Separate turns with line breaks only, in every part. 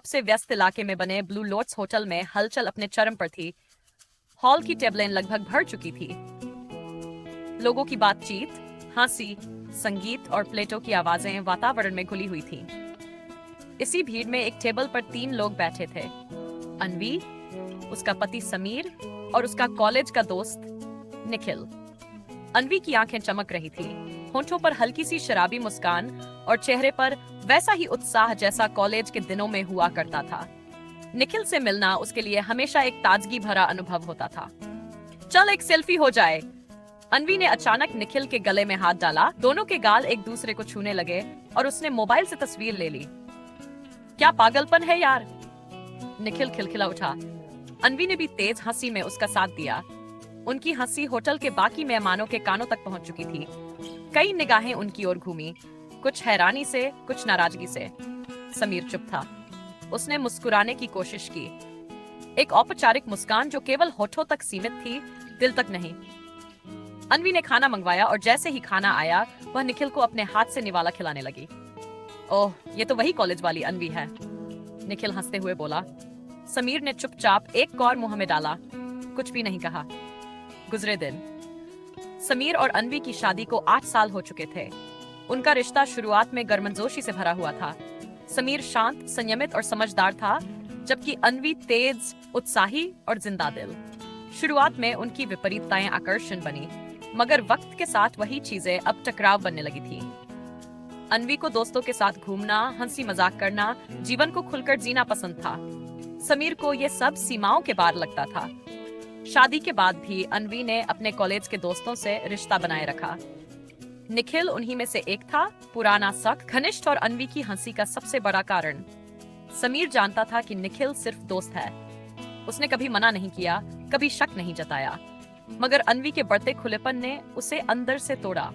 सबसे व्यस्त इलाके में बने ब्लू लोट्स होटल में हलचल अपने चरम पर थी। हॉल की टेबलें लगभग भर चुकी थी। लोगों की बातचीत, हंसी, संगीत और प्लेटों की आवाजें वातावरण में घुली हुई थीं। इसी भीड़ में एक टेबल पर 3 लोग बैठे थे। अन्वी, उसका पति समीर और उसका कॉलेज का दोस्त निखिल। अन्वी की आंखें चमक रही थी, होंठों पर हल्की सी शराबी मुस्कान और चेहरे पर वैसा ही उत्साह जैसा कॉलेज के दिनों में हुआ करता था। निखिल से मिलना उसके लिए हमेशा एक ताजगी भरा अनुभव होता था। चल एक सेल्फी हो जाए। अन्वी ने अचानक निखिल के गले में हाथ डाला। दोनों के गाल एक दूसरे को छूने लगे और उसने मोबाइल से तस्वीर ले ली। क्या पागलपन है यार, निखिल खिलखिला उठा। अन्वी ने भी तेज हंसी में उसका साथ दिया। उनकी हंसी होटल के बाकी मेहमानों के कानों तक पहुंच चुकी थी। कई निगाहें उनकी ओर घूमी, कुछ हैरानी से, कुछ नाराजगी से। समीर चुप था। उसने मुस्कुराने की कोशिश की, एक औपचारिक मुस्कान जो केवल होठों तक सीमित थी, दिल तक नहीं। अन्वी ने खाना मंगवाया और जैसे ही खाना आया, वह निखिल को अपने हाथ से निवाला खिलाने लगी। ओह, ये तो वही कॉलेज वाली अन्वी है, निखिल हंसते हुए बोला। समीर ने चुपचाप एक कौर मुंह में डाला, कुछ भी नहीं कहा। गुजरे दिन। समीर और अन्वी की शादी को 8 साल हो चुके थे। उनका रिश्ता शुरुआत में गर्मजोशी से भरा हुआ था। समीर शांत, संयमित और समझदार था, जबकि अन्वी तेज, उत्साही और जिंदा दिल। शुरुआत में उनकी विपरीतताएं आकर्षण बनी, मगर वक्त के साथ वही चीजें अब टकराव बनने लगी थी। अन्वी को दोस्तों के साथ घूमना, हंसी मजाक करना, जीवन को खुलकर जीना पसंद था। समीर को ये सब सीमाओं के पार लगता था। शादी के बाद भी अन्वी ने अपने कॉलेज के दोस्तों से रिश्ता बनाए रखा। निखिल उन्हीं में से एक था, पुराना सख्त, घनिष्ठ और अन्वी की हंसी का सबसे बड़ा कारण। समीर जानता था कि निखिल सिर्फ दोस्त है। उसने कभी मना नहीं किया, कभी शक नहीं जताया, मगर अन्वी के बढ़ते खुलेपन ने उसे अंदर से तोड़ा।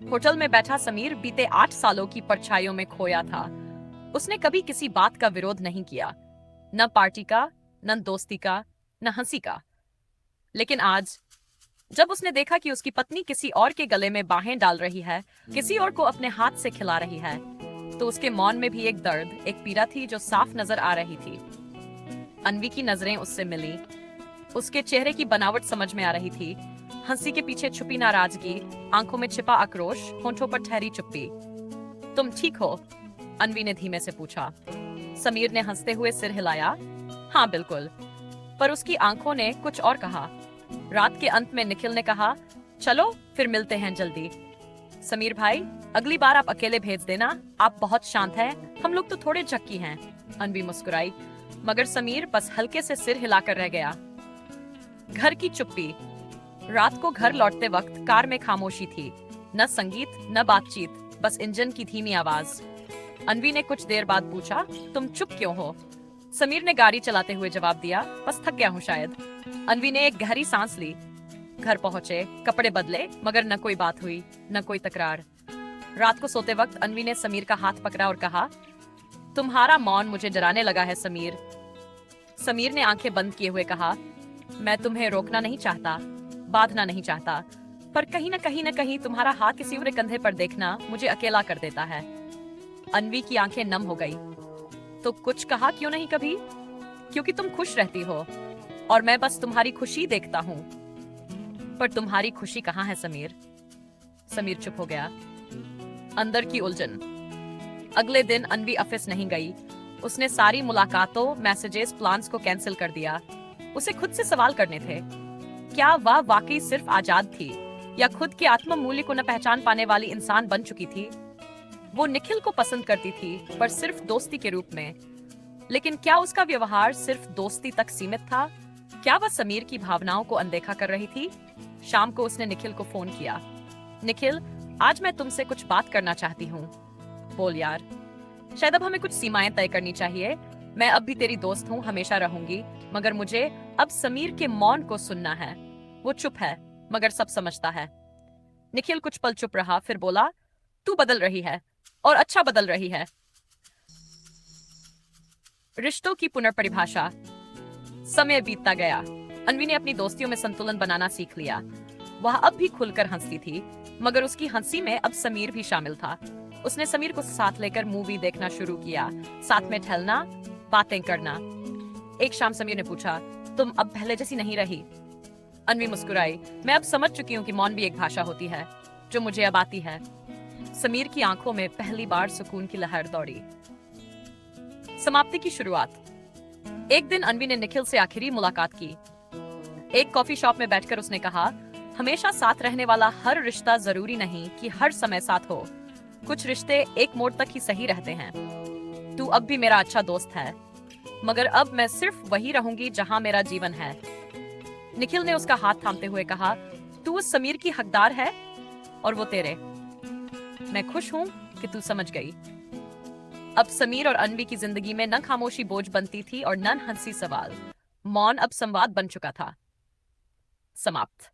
होटल में बैठा समीर बीते 8 सालों की परछाइयों में खोया था। उसने कभी किसी बात का विरोध नहीं किया, न पार्टी का, न दोस्ती का, न हंसी का। लेकिन आज जब उसने देखा कि उसकी पत्नी किसी और के गले में बाहें डाल रही है, किसी और को अपने हाथ से खिला रही है, तो उसके मौन में भी एक दर्द, एक पीड़ा थी जो साफ नजर आ रही थी। अन्वी की नजरें उससे मिली। उसके चेहरे की बनावट समझ में आ रही थी। हंसी के पीछे छुपी नाराजगी, आंखों में छिपा आक्रोश, होंठों पर ठहरी चुप्पी। तुम ठीक हो? अन्वी ने धीमे से पूछा। समीर ने हंसते हुए सिर हिलाया। हाँ बिल्कुल। पर उसकी आंखों ने कुछ और कहा। रात के अंत में निखिल ने कहा, चलो फिर मिलते हैं जल्दी। समीर भाई, अगली बार आप अकेले भेज देना, आप बहुत शांत हैं, हम लोग तो थोड़े झक्की हैं। अन्वी मुस्कुराई, मगर समीर बस हल्के से सिर हिलाकर रह गया। घर की चुप्पी। रात को घर लौटते वक्त कार में खामोशी थी, न संगीत न बातचीत, बस इंजन की धीमी आवाज। अन्वी ने कुछ देर बाद पूछा, तुम चुप क्यों हो? समीर ने गाड़ी चलाते हुए जवाब दिया, बस थक गया हूँ शायद। अन्वी ने एक गहरी सांस ली। घर पहुंचे, कपड़े बदले, मगर न कोई बात हुई, न कोई तकरार। रात को सोते वक्त अन्वी ने समीर का हाथ पकड़ा और कहा, तुम्हारा मौन मुझे डराने लगा है समीर। समीर ने आंखें बंद किए हुए कहा, मैं तुम्हें रोकना नहीं चाहता, बांधना नहीं चाहता, पर कहीं न कहीं तुम्हारा हाथ किसी और कंधे पर देखना मुझे अकेला कर देता है। अन्वी की आंखें नम हो गई। तो कुछ कहा क्यों नहीं कभी? क्योंकि तुम खुश रहती हो और मैं बस तुम्हारी खुशी देखता हूँ। पर तुम्हारी खुशी कहाँ है समीर? समीर चुप हो गया। अंदर की उलझन। अगले दिन अन्वी ऑफिस नहीं गई। उसने सारी मुलाकातों, मैसेजेस, प्लान्स को कैंसिल कर दिया। उसे खुद से सवाल करने थे, क्या वह वाकई सिर्फ आजाद थी, या खुद के आत्म मूल्य को न पहचान पाने वाली इंसान बन चुकी थी? वो निखिल को पसंद करती थी, पर सिर्फ दोस्ती के रूप में। लेकिन क्या उसका व्यवहार सिर्फ दोस्ती तक सीमित था? क्या वह समीर की भावनाओं को अनदेखा कर रही थी? शाम को उसने निखिल को फोन किया। निखिल, आज मैं तुमसे कुछ बात करना चाहती हूँ। बोल यार। शायद अब हमें कुछ सीमाएं तय करनी चाहिए। मैं अब भी तेरी दोस्त हूँ, हमेशा रहूंगी, मगर मुझे अब समीर के मौन को सुनना है। वो चुप है, मगर सब समझता है। निखिल कुछ पल चुप रहा, फिर बोला, तू बदल रही है, और अच्छा बदल रही है। रिश्तों की पुनर्परिभाषा। समय बीतता गया। अन्वी ने अपनी दोस्तियों में संतुलन बनाना सीख लिया। वह अब भी खुलकर हंसती थी, मगर उसकी हंसी में अब समीर भी शामिल था। उसने समीर को साथ लेकर मूवी देखना शुरू किया, साथ में टहलना, बातें करना। एक शाम समीर ने पूछा, तुम अब पहले जैसी नहीं रही? अन्वी मुस्कुराई, मैं अब समझ चुकी हूँ कि मौन भी एक भाषा होती है, जो मुझे अब आती है। समीर की आंखों में पहली बार सुकून की लहर दौड़ी। समाप्ति की शुरुआत। एक दिन अन्वी ने निखिल से आखिरी मुलाकात की। एक कॉफी शॉप में बैठकर उसने कहा, हमेशा साथ रहने वाला हर रिश्ता जरूरी नहीं कि हर समय साथ हो। कुछ रिश्ते एक मोड़ तक ही सही रहते हैं। तू अब भी मेरा अच्छा दोस्त है, मगर अब मैं सिर्फ वही रहूंगी जहां मेरा जीवन है। निखिल ने उसका हाथ थामते हुए कहा, तू उस समीर की हकदार है और वो तेरे। मैं खुश हूं कि तू समझ गई। अब समीर और अन्वी की जिंदगी में न खामोशी बोझ बनती थी और न हंसी सवाल। मौन अब संवाद बन चुका था। समाप्त।